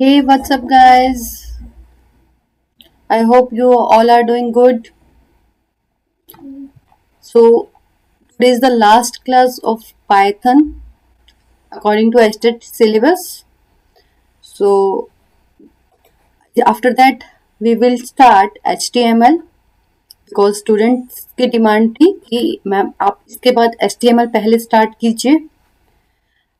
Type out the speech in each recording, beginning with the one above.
Hey, what's up, guys? I hope you all are doing good. So, today is the last class of Python according to STET syllabus. So, after that, we will start HTML because students की demand थी कि ma'am आप इसके बाद HTML पहले start कीजिए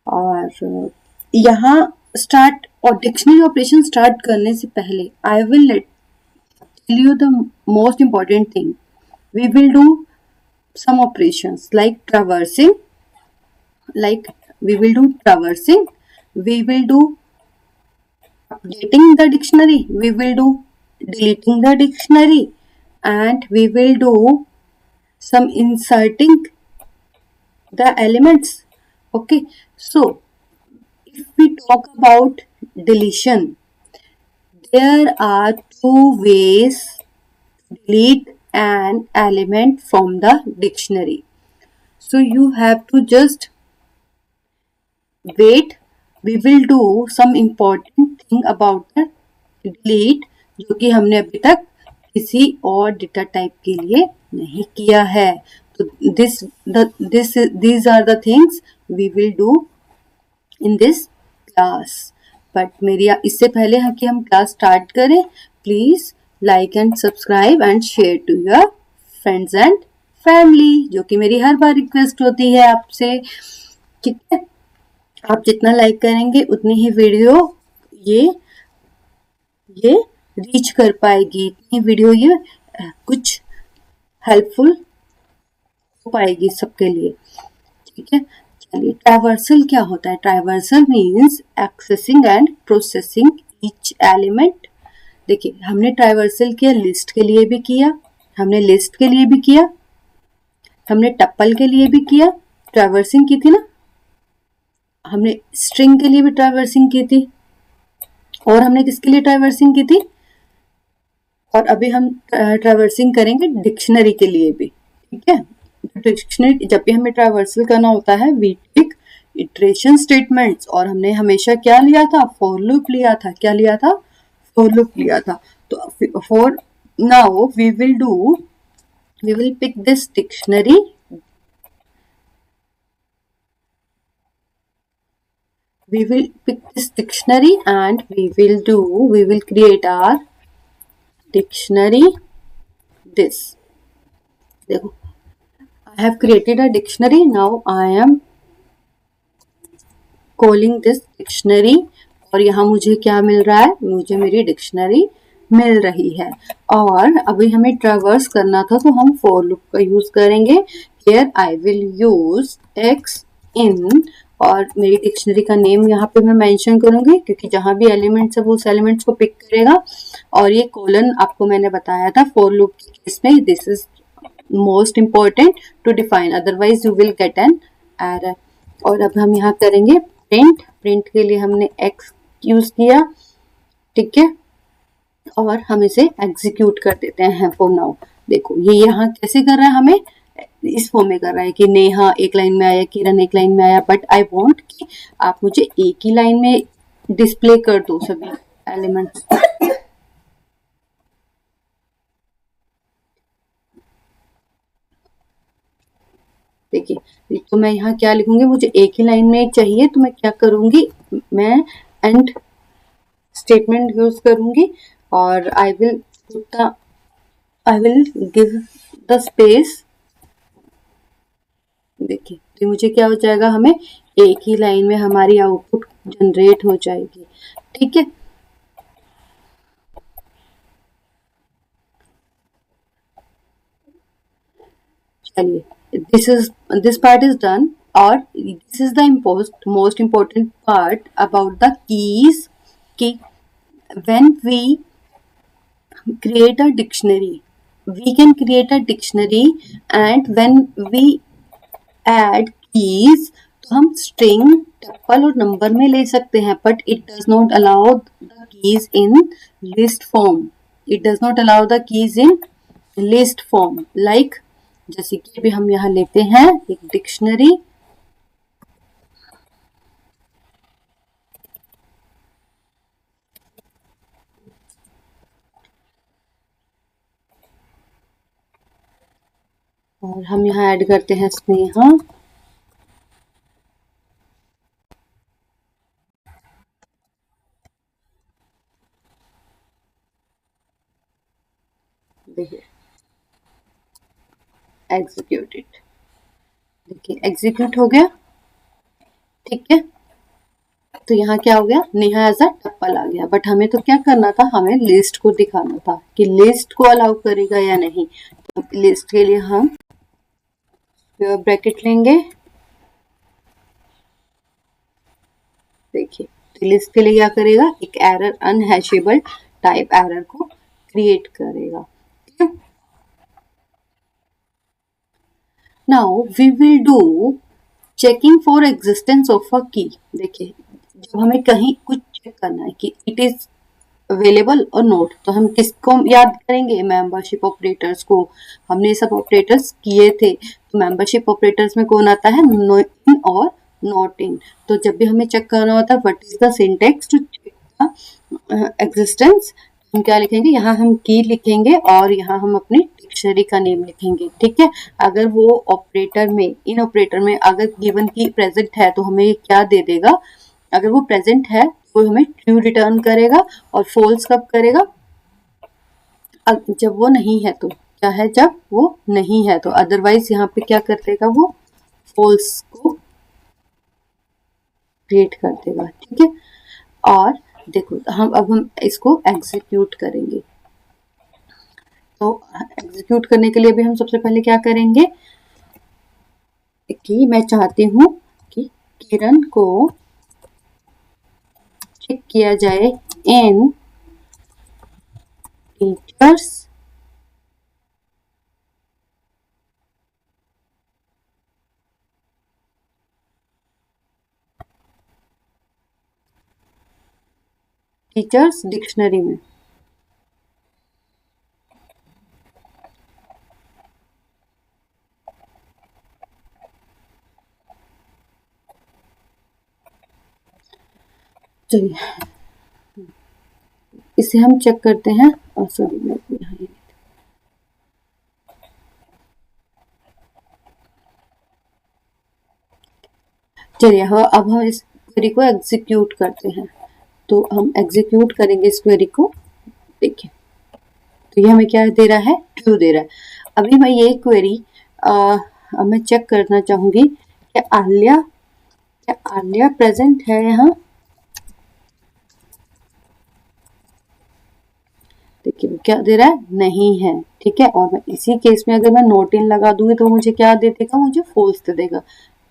और यहाँ स्टार्ट और डिक्शनरी ऑपरेशन स्टार्ट करने से पहले I will tell you the most important thing. We will do some operations like traversing, like we will do traversing, we will do updating the dictionary, we will do deleting the dictionary, and we will do some inserting the elements. Okay, so if we talk about deletion, there are two ways to delete an element from the dictionary. So you have to just wait. We will do some important thing about the delete जो कि हमने अभी तक किसी और data type के लिए नहीं किया है. तो these are the things we will do in this class. But मेरी इससे पहले कि हम क्लास स्टार्ट करें, please like and subscribe and share to your friends and family, जो कि मेरी हर बार रिक्वेस्ट होती है आपसे. ठीक है, आप जितना लाइक करेंगे उतनी ही वीडियो ये रीच कर पाएगी, इतनी वीडियो ये कुछ हेल्पफुल हो पाएगी सबके लिए. ठीक है, चलिए ट्रावर्सल क्या होता है. Traversal means accessing and processing each element. देखिए, हमने ट्रावर्सल किया लिस्ट के लिए भी किया, हमने लिस्ट के लिए भी किया, हमने टप्पल के लिए भी किया, ट्रावर्सिंग की थी ना. हमने स्ट्रिंग के लिए भी ट्रावर्सिंग की थी, और हमने किसके लिए ट्रावर्सिंग की थी, और अभी हम ट्रावर्सिंग करेंगे डिक्शनरी के लिए भी. ठीक है, डिक्शनरी जब भी हमें ट्रावर्सल करना होता है वी टेक इटरेशन स्टेटमेंट्स, और हमने हमेशा क्या लिया था, फॉर लूप लिया था. क्या लिया था, फॉर लूप लिया था. तो for now we will pick this dictionary. We will pick this dictionary and we will create our dictionary. This, देखो, I have created a dictionary. Now I am calling this dictionary. और यहाँ मुझे क्या मिल रहा है, मुझे मेरी डिक्शनरी मिल रही है. और अभी हमें ट्रैवर्स करना था तो हम फॉर लूप का यूज करेंगे. Here I will use x in, और मेरी डिक्शनरी का नेम यहाँ पे मैं मेंशन करूंगी क्योंकि जहां भी एलिमेंट्स है वो उस एलिमेंट्स को पिक करेगा. और ये कोलन आपको मैंने बताया था फॉर लूप के केस में, this is most important to define, otherwise you will get an error. और अब हम यहाँ करेंगे प्रिंट. प्रिंट के लिए हमने एक्स यूज किया. ठीक है, और हम इसे एग्जीक्यूट कर देते हैं फॉर नाउ. देखो ये यहाँ कैसे कर रहा है, हमें इस फॉर्म में कर रहा है कि नेहा एक लाइन में आया, किरण एक लाइन में आया, बट आई वांट कि आप मुझे एक ही लाइन में डिस्प्ले कर दो सभी एलिमेंट्स. देखिए, तो मैं यहाँ क्या लिखूंगी, मुझे एक ही लाइन में चाहिए, तो मैं क्या करूंगी, मैं एंड स्टेटमेंट यूज करूंगी और I will give the space. देखिए, तो मुझे क्या हो जाएगा, हमें एक ही लाइन में हमारी आउटपुट जनरेट हो जाएगी. ठीक है, चलिए, दिस पार्ट इज डन. और this is the most important part about the keys. कि when we create a dictionary, we can create a dictionary, and when we add keys तो हम string, tuple और number में ले सकते हैं, but it does not allow the keys in list form. It does not allow the keys in list form. Like जैसे कि अभी हम यहाँ लेते हैं एक डिक्शनरी. और हम यहाँ ऐड करते हैं स्नेहा। देखिए एग्जीक्यूटेड, देखिए एग्जीक्यूट हो गया। ठीक है, तो यहाँ क्या हो गया, नेहा एज अ टप्पल आ गया। बट हमें तो क्या करना था, हमें लिस्ट को दिखाना था कि लिस्ट को अलाउ करेगा या नहीं। तो लिस्ट के लिए हम ब्रैकेट लेंगे। देखिए तो लिस्ट के लिए क्या करेगा, एक एरर अनहैशेबल टाइप एरर को क्रिएट करेगा। ठीक है, now we will do checking for existence of a key. देखिए जब हमें कहीं कुछ चेक करना है कि इट इज अवेलेबल और नोट, तो हम किसको याद करेंगे, मेंबरशिप ऑपरेटर्स को। हमने ये सब ऑपरेटर्स किए थे। तो मेंबरशिप ऑपरेटर्स में कौन आता है, इन और नॉट इन। तो जब भी हमें चेक करना होता है what is the syntax to check the existence, हम क्या लिखेंगे, यहाँ हम की लिखेंगे और यहाँ हम अपनी डिक्शनरी का नेम लिखेंगे। ठीक है, अगर वो ऑपरेटर में, इन ऑपरेटर में अगर गिवन की प्रेजेंट है तो हमें क्या दे देगा, अगर वो प्रेजेंट है तो हमें ट्रू रिटर्न करेगा। और फॉल्स कब करेगा, जब वो नहीं है। तो क्या है, जब वो नहीं है। तो अदरवाइज यहाँ पे क्या कर देगा, वो फॉल्स को क्रिएट कर देगा। ठीक है, और देखो हम इसको एग्जीक्यूट करेंगे। तो एग्जीक्यूट करने के लिए भी हम सबसे पहले क्या करेंगे कि मैं चाहती हूँ कि किरण को चेक किया जाए इन टीचर्स डिक्शनरी में। चलिए इसे हम चेक करते हैं। सॉरी मैं यहाँ चलिए अब हम इस क्वेरी को एग्जीक्यूट करते हैं। तो हम एग्जीक्यूट करेंगे इस क्वेरी को। देखिए तो ये हमें क्या दे रहा है, ट्रू दे रहा है। अभी मैं ये क्वेरी अब मैं चेक करना चाहूंगी कि आलिया प्रेजेंट है यहाँ। देखिए क्या दे रहा है, नहीं है। ठीक है, और मैं इसी केस में अगर मैं नोट इन लगा दूंगी तो मुझे क्या दे देगा, मुझे फॉल्स दे देगा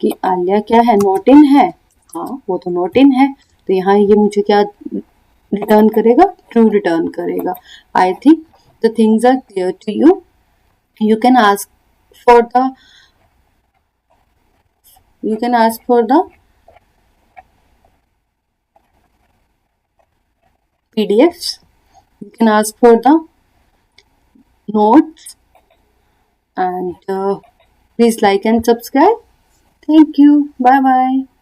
कि आलिया क्या है, नोट इन है। हाँ वो तो नोट इन है, तो यहाँ ये मुझे क्या रिटर्न करेगा, ट्रू रिटर्न करेगा। I think the things are clear to you. you can ask for the you can ask for the PDFs, you can ask for the notes, and please like and subscribe. Thank you, bye bye.